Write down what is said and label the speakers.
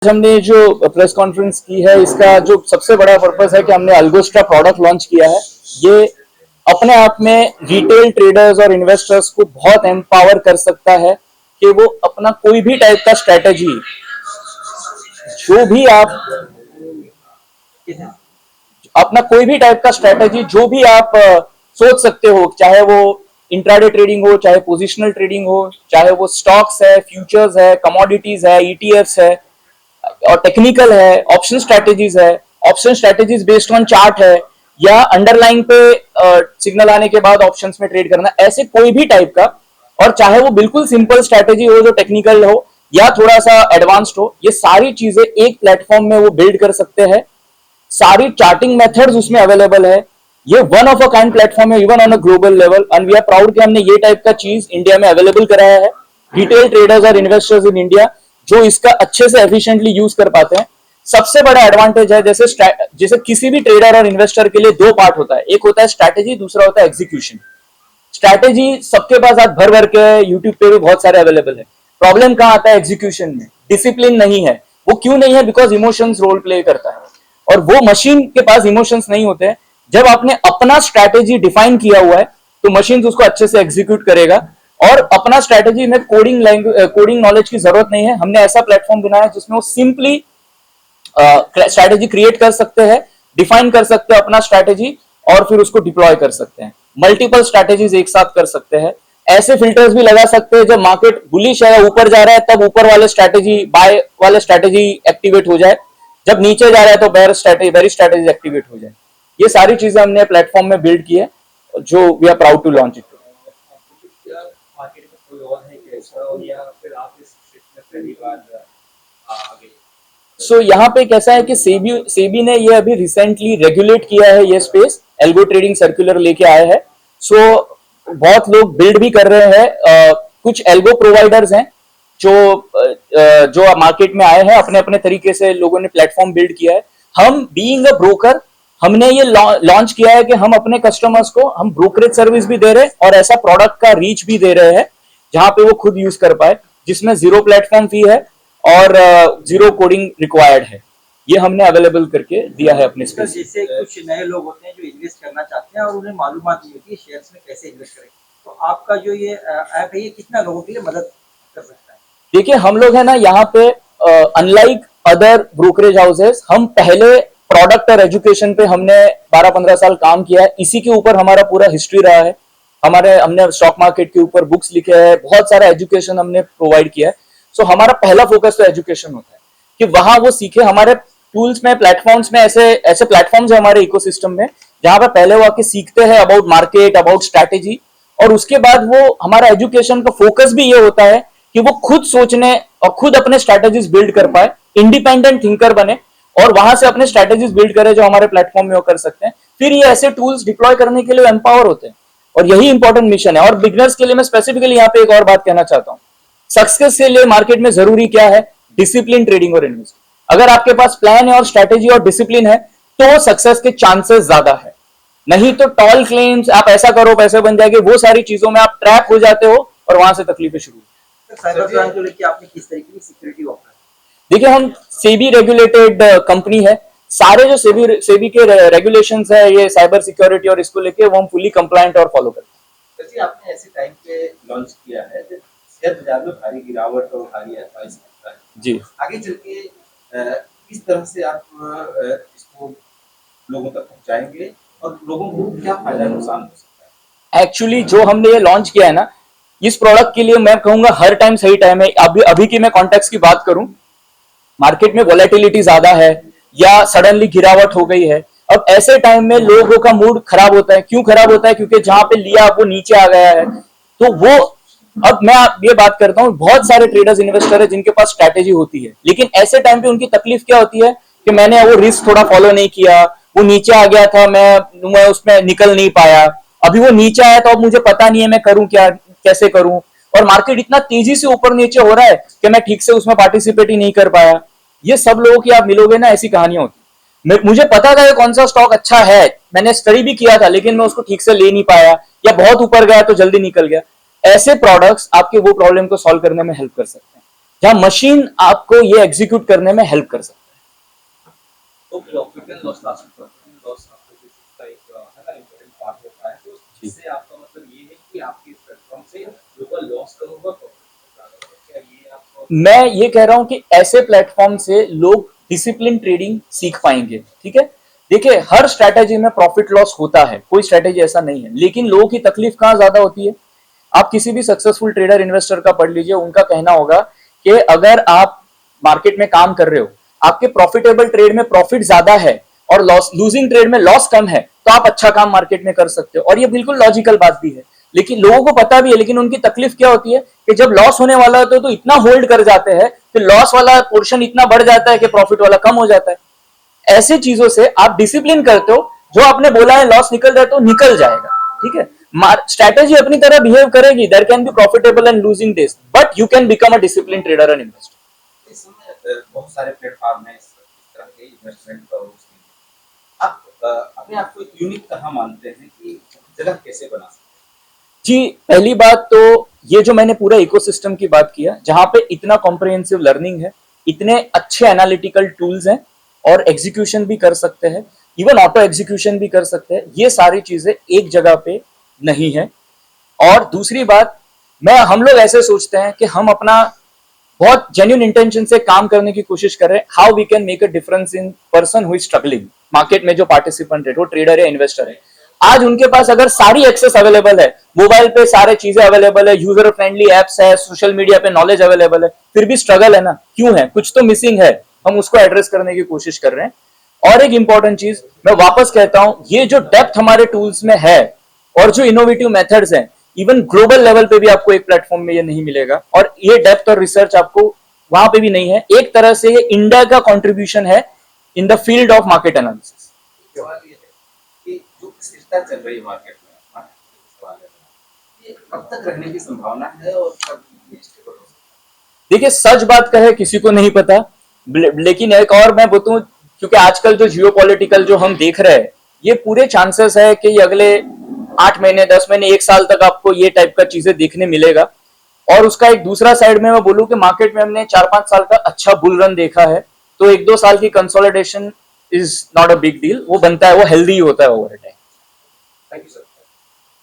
Speaker 1: हमने जो press conference की है, इसका जो सबसे बड़ा पर्पस है कि हमने अल्गोस्टा प्रोडक्ट लॉन्च किया है। ये अपने आप में रिटेल ट्रेडर्स और इन्वेस्टर्स को बहुत एम्पावर कर सकता है कि वो अपना कोई भी टाइप का स्ट्रेटेजी, जो भी आप अपना कोई भी टाइप का स्ट्रेटेजी जो भी आप सोच सकते हो, चाहे वो इंट्राडे ट्रेडिंग हो, चाहे पोजिशनल ट्रेडिंग हो, चाहे वो स्टॉक्स है, फ्यूचर्स है, कमोडिटीज है, ईटीएफ्स है, और टेक्निकल है, ऑप्शन स्ट्रेटेजीज है, option strategies based on chart है, या अंडरलाइन पे सिग्नल आने के बाद ऑप्शंस में ट्रेड करना, ऐसे कोई भी टाइप का। और चाहे वो बिल्कुल सिंपल स्ट्रेटेजी हो जो टेक्निकल हो या थोड़ा सा एडवांस्ड हो, ये सारी चीजें एक प्लेटफॉर्म में वो बिल्ड कर सकते हैं। सारी चार्टिंग मेथड्स उसमें अवेलेबल है। ये one of a kind platform है even on a global level, and we are proud कि हमने ये टाइप का चीज इंडिया में अवेलेबल कराया है। रिटेल ट्रेडर्स और इन्वेस्टर्स इन इंडिया जो इसका अच्छे से एफिशिएंटली यूज कर पाते हैं। सबसे बड़ा एडवांटेज है, जैसे किसी भी ट्रेडर और इन्वेस्टर के लिए दो पार्ट होता है, एक होता है स्ट्रैटेजी, दूसरा होता है एग्जीक्यूशन। स्ट्रैटेजी सबके पास आज भर भर के यूट्यूब पे भी बहुत सारे अवेलेबल है। प्रॉब्लम कहां आता है? एग्जीक्यूशन में। डिसिप्लिन नहीं है। वो क्यों नहीं है? बिकॉज इमोशंस रोल प्ले करता है, और वो मशीन के पास इमोशंस नहीं होते हैं। जब आपने अपना स्ट्रैटेजी डिफाइन किया हुआ है तो मशीन उसको अच्छे से एग्जीक्यूट करेगा। और अपना स्ट्रैटेजी में कोडिंग नॉलेज की जरूरत नहीं है। हमने ऐसा प्लेटफॉर्म बनाया जिसमें वो सिंपली स्ट्रैटेजी क्रिएट कर सकते हैं, डिफाइन कर सकते हैं अपना स्ट्रैटेजी, और फिर उसको डिप्लॉय कर सकते हैं। मल्टीपल स्ट्रैटेजीज एक साथ कर सकते हैं। ऐसे फिल्टर्स भी लगा सकते हैं, जब मार्केट बुलिश है, ऊपर जा रहा है, तब ऊपर वाले स्ट्रैटेजी, बाय वाले स्ट्रैटेजी एक्टिवेट हो जाए। जब नीचे जा रहा है तो बेरी स्ट्रैटेजी एक्टिवेट हो जाए। ये सारी चीजें हमने प्लेटफॉर्म में बिल्ड की है, जो we are proud to launch it. So यहाँ पे कैसा है कि सेबी ने ये अभी रिसेंटली रेगुलेट किया है ये स्पेस, एल्गो ट्रेडिंग सर्कुलर लेके आए हैं। सो बहुत लोग बिल्ड भी कर रहे हैं। कुछ एल्गो प्रोवाइडर्स हैं जो मार्केट में आए हैं, अपने अपने तरीके से लोगों ने प्लेटफॉर्म बिल्ड किया है। हम बीइंग अ ब्रोकर, हमने ये लॉन्च किया है कि हम अपने कस्टमर्स को हम ब्रोकरेज सर्विस भी दे रहे हैं और ऐसा प्रोडक्ट का रीच भी दे रहे हैं जहां पे वो खुद यूज कर पाए, जिसमें जीरो प्लेटफॉर्म फी है और जीरो कोडिंग रिक्वायर्ड है। ये हमने अवेलेबल करके दिया है अपने स्पेस।
Speaker 2: जैसे कुछ नए लोग होते हैं जो इन्वेस्ट करना चाहते हैं और उन्हें मालूमात नहीं होती शेयर्स में कैसे इन्वेस्ट करें, तो आपका जो ये ऐप है ये कितना लोगों के लिए मदद कर सकता है?
Speaker 1: देखिए, हम लोग है ना यहाँ पे, अनलाइक अदर ब्रोकरेज हाउसेस, हम पहले प्रोडक्ट और एजुकेशन पे हमने 12-15 साल काम किया है। इसी के ऊपर हमारा पूरा हिस्ट्री रहा है। हमने स्टॉक मार्केट के ऊपर बुक्स लिखे हैं, बहुत सारा एजुकेशन हमने प्रोवाइड किया है। सो हमारा पहला फोकस तो एजुकेशन होता है कि वहां वो सीखे। हमारे टूल्स में, प्लेटफॉर्म्स में ऐसे प्लेटफॉर्म्स है हमारे इकोसिस्टम में, जहां पर पहले वो आके सीखते हैं अबाउट मार्केट, अबाउट स्ट्रैटेजी, और उसके बाद वो हमारा एजुकेशन का फोकस भी ये होता है कि वो खुद सोचने और खुद अपने स्ट्रैटेजीज बिल्ड कर पाए, इंडिपेंडेंट थिंकर बने, और वहां से अपने स्ट्रैटेजीज बिल्ड करे जो हमारे प्लेटफॉर्म में वो कर सकते हैं। फिर ये ऐसे टूल्स डिप्लॉय करने के लिए एम्पावर होते हैं, और यही इंपॉर्टेंट मिशन है। और बिगनर्स के लिए मैं स्पेसिफिकली यहाँ पे एक और बात कहना चाहता हूँ। सक्सेस के लिए मार्केट में जरूरी क्या है? डिसिप्लिन ट्रेडिंग और इन्वेस्टिंग। अगर आपके पास प्लान है और स्ट्रैटेजी और डिसिप्लिन है तो सक्सेस के चांसेस ज्यादा है। नहीं तो टॉल क्लेम्स, आप ऐसा करो पैसे बन जाएंगे, वो सारी चीजों में आप ट्रैप हो जाते हो और वहां से तकलीफें शुरू।
Speaker 2: साइबर क्राइम को लेकर आपने किस तरीके की सिक्योरिटी ऑफर है?
Speaker 1: देखिए, हम सेबी रेगुलेटेड कंपनी है। सारे जो सेबी के रेगुलेशंस है, ये साइबर सिक्योरिटी और इसको लेके वो हम फुली कंप्लायंट और फॉलो करते हैं।
Speaker 3: आपने ऐसे टाइम पे लॉन्च किया है जब शेयर बाजार में भारी गिरावट और भारी एडवाइस होता है
Speaker 1: जी,
Speaker 3: आगे चल के किस तरह से आप इसको लोगों तक पहुंचाएंगे और लोगों को क्या फायदा नुकसान हो सकता है?
Speaker 1: एक्चुअली जो हमने ये लॉन्च किया है ना, इस प्रोडक्ट के लिए मैं कहूंगा हर टाइम सही टाइम है। अभी की मैं कॉन्टेक्स्ट की बात करूं, मार्केट में वोलेटिलिटी ज्यादा है या सडनली गिरावट हो गई है, अब ऐसे टाइम में लोगों का मूड खराब होता है। क्यों खराब होता है? क्योंकि जहां पे लिया वो नीचे आ गया है। तो वो, अब मैं ये बात करता हूं, बहुत सारे ट्रेडर्स, इन्वेस्टर है जिनके पास स्ट्रैटेजी होती है, लेकिन ऐसे टाइम पे उनकी तकलीफ क्या होती है कि मैंने वो रिस्क थोड़ा फॉलो नहीं किया, वो नीचे आ गया था, मैं उसमें निकल नहीं पाया, अभी वो नीचे आया तो अब मुझे पता नहीं है मैं करूं क्या, कैसे करूं, और मार्केट इतना तेजी से ऊपर नीचे हो रहा है कि मैं ठीक से उसमें पार्टिसिपेट ही नहीं कर पाया। ये सब लोगों की आप मिलोगे ना, ऐसी कहानियां होती। मुझे पता था कि कौन सा स्टॉक अच्छा है, मैंने स्टडी भी किया था, लेकिन मैं उसको ठीक से ले नहीं पाया, या बहुत ऊपर गया तो जल्दी निकल गया। ऐसे प्रोडक्ट्स आपके वो प्रॉब्लम को सॉल्व करने में हेल्प कर सकते हैं। जहां मशीन आपको ये एग्जीक्यूट करने में हेल्प कर सकता
Speaker 3: तो profit and loss last loss आपको इसका एक है ना इम्पोर्टेंट पार्ट होता है, तो इससे आपका मतलब ये है कि आपके प्लेटफॉर्म से लोग लॉस करूंगा प्रॉफिट, क्या ये आपको?
Speaker 1: है। मैं ये कह रहा हूं कि ऐसे प्लेटफॉर्म से लोग डिसिप्लिन ट्रेडिंग सीख पाएंगे। ठीक है, देखिए हर स्ट्रैटेजी में प्रॉफिट लॉस होता है, कोई स्ट्रैटेजी ऐसा नहीं है, लेकिन लोगों की तकलीफ कहां ज्यादा होती है। आप किसी भी सक्सेसफुल ट्रेडर इन्वेस्टर का पढ़ लीजिए, उनका कहना होगा कि अगर आप मार्केट में काम कर रहे हो, आपके प्रॉफिटेबल ट्रेड में प्रॉफिट ज्यादा है और लॉस लूजिंग ट्रेड में लॉस कम है, तो आप अच्छा काम मार्केट में कर सकते हो। और ये बिल्कुल लॉजिकल बात भी है, लेकिन लोगों को पता भी है, लेकिन उनकी तकलीफ क्या होती है कि जब लॉस होने वाला होता है तो इतना होल्ड कर जाते हैं कि लॉस वाला पोर्शन इतना बढ़ जाता है कि प्रॉफिट वाला कम हो जाता है। ऐसे चीजों से आप डिसिप्लिन करते हो, जो आपने बोला है लॉस निकल जाए तो निकल जाएगा। ठीक है, स्ट्रैटेजी अपनी तरह बिहेव करेगी, there can be profitable and losing days, but you can become a discipline trader and investor.
Speaker 3: इस समय बहुत सारे प्लेटफॉर्म है इस तरह के इन्वेस्टमेंट का, आप अपने आप को यूनिक कहाँ मानते हैं कि जगह कैसे बना सकते हैं?
Speaker 1: जी, पहली बात तो ये जो मैंने पूरा इकोसिस्टम की बात किया, जहां पे इतना कॉम्प्रिहेंसिव लर्निंग है, इतने अच्छे एनालिटिकल टूल्स हैं और एग्जीक्यूशन भी कर सकते हैं, इवन ऑटो एग्जीक्यूशन भी कर सकते हैं, ये सारी चीजें एक जगह पे नहीं है। और दूसरी बात, हम लोग ऐसे सोचते हैं कि हम अपना बहुत जेन्युइन इंटेंशन से काम करने की कोशिश कर रहे हैं, how we can make a difference in person who is struggling. Market में जो पार्टिसिपेंट है, वो ट्रेडर है, इन्वेस्टर है, आज उनके पास अगर सारी एक्सेस अवेलेबल है, मोबाइल पे सारे चीजें अवेलेबल है, यूजर फ्रेंडली एप्स है, सोशल मीडिया पे नॉलेज अवेलेबल है, फिर भी स्ट्रगल है ना, क्यों है? कुछ तो मिसिंग है, हम उसको एड्रेस करने की कोशिश कर रहे हैं। और एक इंपॉर्टेंट चीज मैं वापस कहता हूं, ये जो डेप्थ हमारे टूल्स में है और जो इनोवेटिव मेथड्स हैं, इवन ग्लोबल लेवल पे भी आपको एक प्लेटफॉर्म में ये नहीं मिलेगा, और ये डेप्थ और रिसर्च आपको वहां पे भी नहीं है। एक तरह से ये इंडिया का कंट्रीब्यूशन है in the field of market analysis.
Speaker 3: सवाल ये है कि जो स्थिरता चल रही है मार्केट में, सवाल है ये कब तक रहने की संभावना है और कब ये स्टेबल हो सकता है?
Speaker 1: देखिए, सच बात कहे किसी को नहीं पता, लेकिन एक और मैं बताऊं, क्योंकि आजकल जो जियोपॉलिटिकल जो हम देख रहे हैं, ये पूरे चांसेस है कि ये अगले 8 महीने, 10 महीने, 1 साल तक आपको ये टाइप का चीजें देखने मिलेगा। और उसका एक दूसरा साइड में मैं बोलूं कि मार्केट में हमने 4-5 साल का अच्छा बुल रन देखा है, तो 1-2 साल की consolidation is not a big deal, वो बनता है, वो हेल्दी होता है ओवर टाइम।